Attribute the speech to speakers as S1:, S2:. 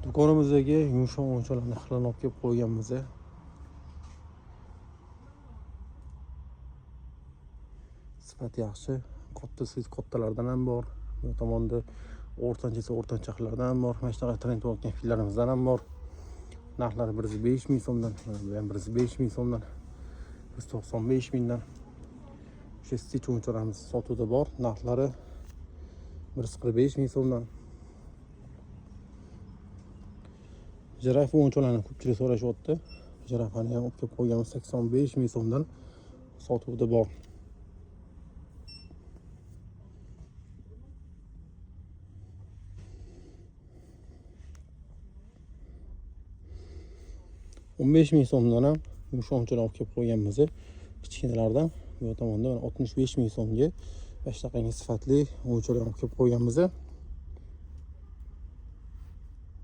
S1: Do'konimizdagi yumshoq o'yinchoqlarni xilini olib kelib qo'yganmiz. Sifat yaxshi, kattalardan ham bor. Bu tomonda o'rtanchalardan ham bor. Mana shunaqa trend bo'lgan fillarimizdan ham bor. Narxlari 105 ming so'mdan, bu ham 105 ming so'mdan, 195 mingdan. O'sha stich o'yinchoqlarimiz sotuvda bor. Narxlari 145 ming so'mdan. Jirafa o'yinchoqlarni ko'pchilik so'rashyapti. Jirafani ham olib kelib qo'yganmiz 85 ming so'mdan sotuvda bor. $15 ming so'mdan ham yumshoq o'yinchoqlar olib kelib qo'yganmiz. Kichkinalardan bu tomonda 65 ming so'mga mana shunaqangi sifatli o'yinchoqlar olib kelib qo'yganmiz.